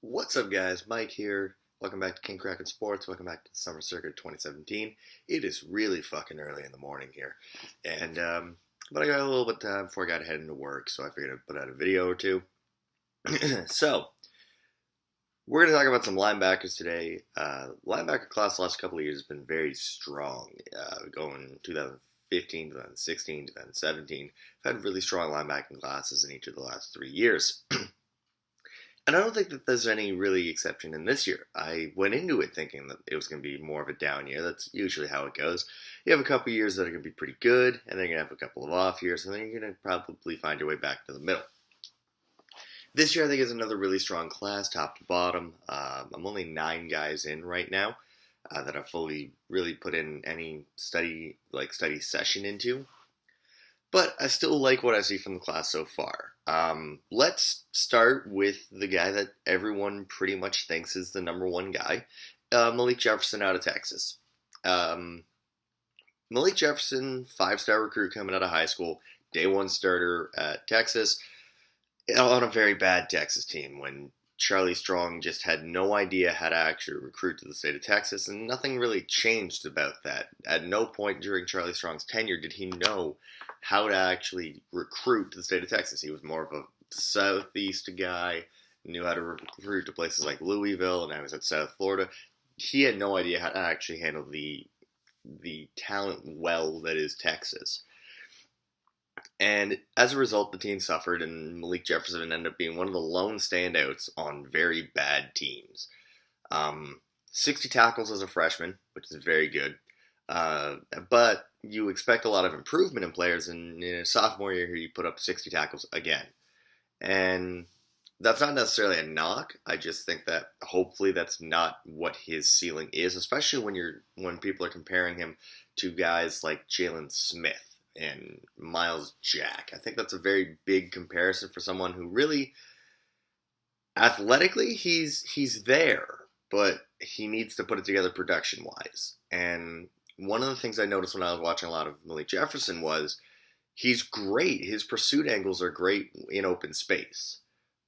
What's up, guys? Mike here. Welcome back to King Kraken Sports. Welcome back to the Summer Circuit 2017. It is really fucking early in the morning here, and but I got a little bit of time before I got to head into work, so I figured I'd put out a video or two. So we're going to talk about some linebackers today. Linebacker class the last couple of years has been very strong. Going 2015, 2016, 2017, I've had really strong linebacking classes in each of the last 3 years. And I don't think that there's any really exception in this year. I went into it thinking that it was going to be more of a down year. That's usually how it goes. You have a couple years that are going to be pretty good, and then you're going to have a couple of off years, and then you're going to probably find your way back to the middle. This year, I think, is another really strong class, top to bottom. I'm only 9 guys in right now that I've fully really put in any study session into. But I still like what I see from the class so far. Let's start with the guy that everyone pretty much thinks is the number one guy, Malik Jefferson out of Texas. Malik Jefferson, 5-star recruit coming out of high school, day one starter at Texas, on a very bad Texas team when Charlie Strong just had no idea how to actually recruit to the state of Texas, and nothing really changed about that. At no point during Charlie Strong's tenure did he know how to actually recruit to the state of Texas. He was more of a southeast guy, knew how to recruit to places like Louisville, and I was at South Florida. He had no idea how to actually handle the talent well that is Texas. And as a result, the team suffered, and Malik Jefferson ended up being one of the lone standouts on very bad teams. 60 tackles as a freshman, which is very good. But you expect a lot of improvement in players, and in a sophomore year, you put up 60 tackles again. And that's not necessarily a knock. I just think that hopefully that's not what his ceiling is, especially when people are comparing him to guys like Jalen Smith and Miles Jack. I think that's a very big comparison for someone who really, athletically, he's there, but he needs to put it together production-wise. And one of the things I noticed when I was watching a lot of Malik Jefferson was he's great. His pursuit angles are great in open space.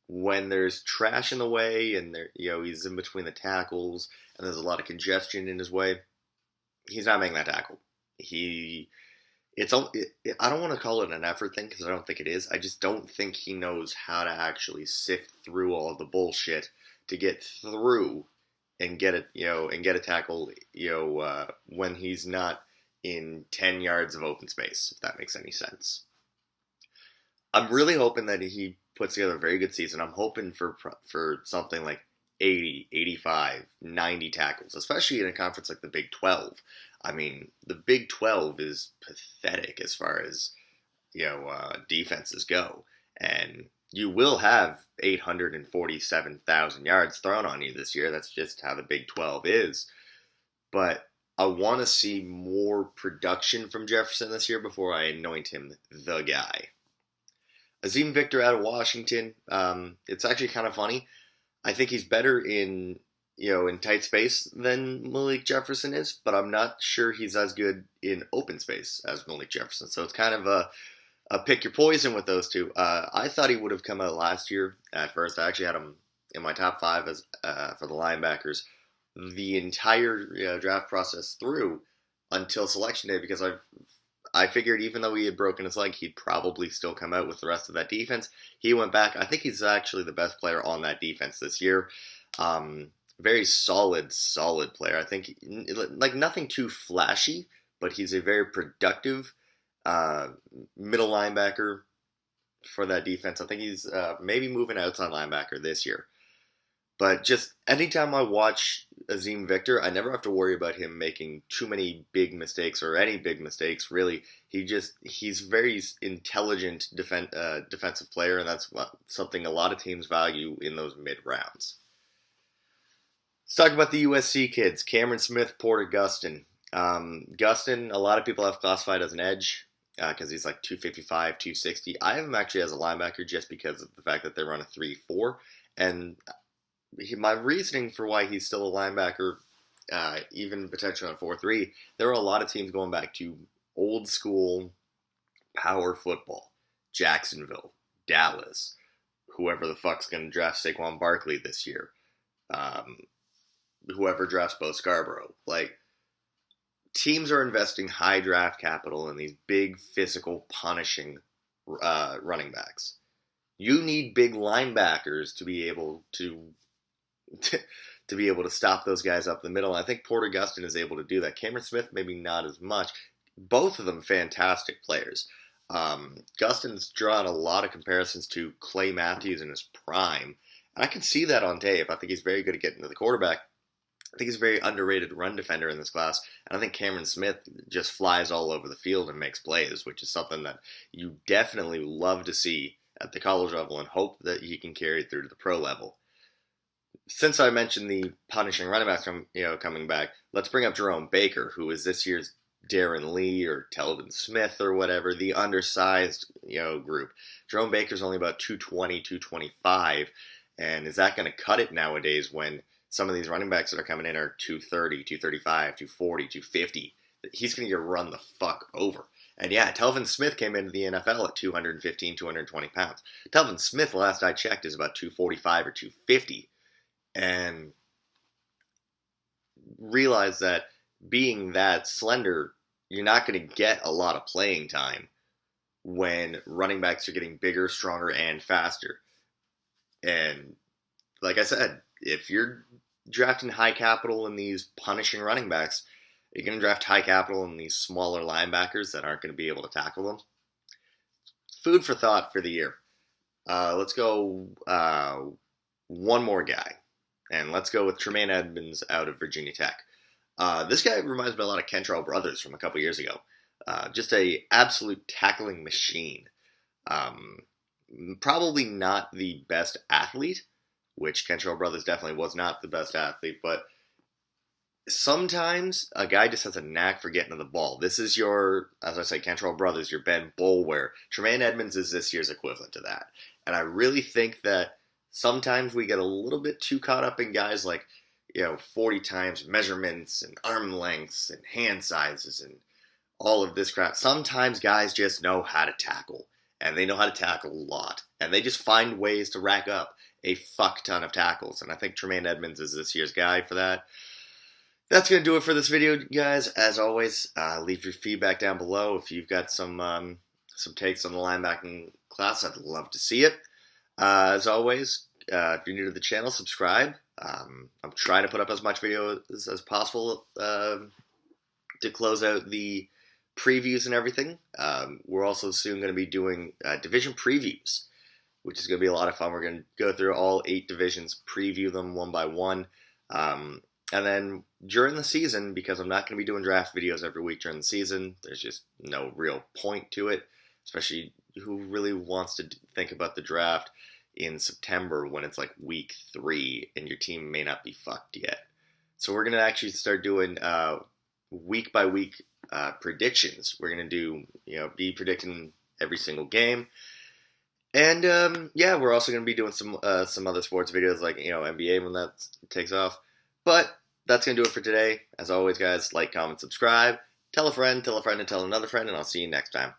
When there's trash in the way and he's in between the tackles and there's a lot of congestion in his way, he's not making that tackle. I don't want to call it an effort thing because I don't think it is. I just don't think he knows how to actually sift through all the bullshit to get through and get a tackle, when he's not in 10 yards of open space, if that makes any sense. I'm really hoping that he puts together a very good season. I'm hoping for something like 80, 85, 90 tackles, especially in a conference like the Big 12. I mean, the Big 12 is pathetic as far as, defenses go. And you will have 847,000 yards thrown on you this year. That's just how the Big 12 is. But I want to see more production from Jefferson this year before I anoint him the guy. Azeem Victor out of Washington. It's actually kind of funny. I think he's better in tight space than Malik Jefferson is, but I'm not sure he's as good in open space as Malik Jefferson. So it's kind of a pick your poison with those two. I thought he would have come out last year at first. I actually had him in my top 5 as for the linebackers the entire draft process through until selection day, because I figured even though he had broken his leg, he'd probably still come out with the rest of that defense. He went back. I think he's actually the best player on that defense this year. Very solid player. I think nothing too flashy, but he's a very productive middle linebacker for that defense. I think he's maybe moving outside linebacker this year. But just anytime I watch Azeem Victor, I never have to worry about him making too many big mistakes or any big mistakes, really. He's very intelligent defensive player, and that's something a lot of teams value in those mid-rounds. Let's talk about the USC kids, Cameron Smith, Porter Gustin. Gustin, a lot of people have classified as an edge because he's like 255, 260. I have him actually as a linebacker just because of the fact that they run a 3-4, and my reasoning for why he's still a linebacker, even potentially on 4-3, there are a lot of teams going back to old school power football. Jacksonville, Dallas, whoever the fuck's going to draft Saquon Barkley this year. whoever drafts Bo Scarborough. Like, teams are investing high draft capital in these big, physical, punishing running backs. You need big linebackers to be able to stop those guys up the middle. I think Porter Gustin is able to do that. Cameron Smith, maybe not as much. Both of them fantastic players. Gustin's drawn a lot of comparisons to Clay Matthews in his prime. And I can see that on tape. I think he's very good at getting to the quarterback. I think he's a very underrated run defender in this class. And I think Cameron Smith just flies all over the field and makes plays, which is something that you definitely love to see at the college level and hope that he can carry through to the pro level. Since I mentioned the punishing running backs coming back, let's bring up Jerome Baker, who is this year's Darren Lee or Telvin Smith or whatever, the undersized group. Jerome Baker's only about 220, 225, and is that going to cut it nowadays when some of these running backs that are coming in are 230, 235, 240, 250? He's going to get run the fuck over. And yeah, Telvin Smith came into the NFL at 215, 220 pounds. Telvin Smith, last I checked, is about 245 or 250. And realize that being that slender, you're not going to get a lot of playing time when running backs are getting bigger, stronger, and faster. And like I said, if you're drafting high capital in these punishing running backs, you're going to draft high capital in these smaller linebackers that aren't going to be able to tackle them. Food for thought for the year. Let's go one more guy. And let's go with Tremaine Edmonds out of Virginia Tech. This guy reminds me a lot of Kentrell Brothers from a couple years ago. Just a absolute tackling machine. Probably not the best athlete, which Kentrell Brothers definitely was not the best athlete, but sometimes a guy just has a knack for getting to the ball. This is your, as I say, Kentrell Brothers, your Ben Boulware. Tremaine Edmonds is this year's equivalent to that. And I really think that sometimes we get a little bit too caught up in guys like, 40 times measurements and arm lengths and hand sizes and all of this crap. Sometimes guys just know how to tackle, and they know how to tackle a lot, and they just find ways to rack up a fuck ton of tackles. And I think Tremaine Edmonds is this year's guy for that. That's going to do it for this video, guys. As always, leave your feedback down below. If you've got some takes on the linebacking class, I'd love to see it. As always, if you're new to the channel, subscribe. I'm trying to put up as much videos as possible to close out the previews and everything. We're also soon going to be doing division previews, which is going to be a lot of fun. We're going to go through all 8 divisions, preview them one by one. And then during the season, because I'm not going to be doing draft videos every week during the season, there's just no real point to it, especially who really wants to think about the draft in September when it's like week 3 and your team may not be fucked yet. So we're going to actually start doing week by week predictions. We're going to do, be predicting every single game. And we're also going to be doing some other sports videos like, NBA when that takes off. But that's going to do it for today. As always, guys, like, comment, subscribe, tell a friend, and tell another friend, and I'll see you next time.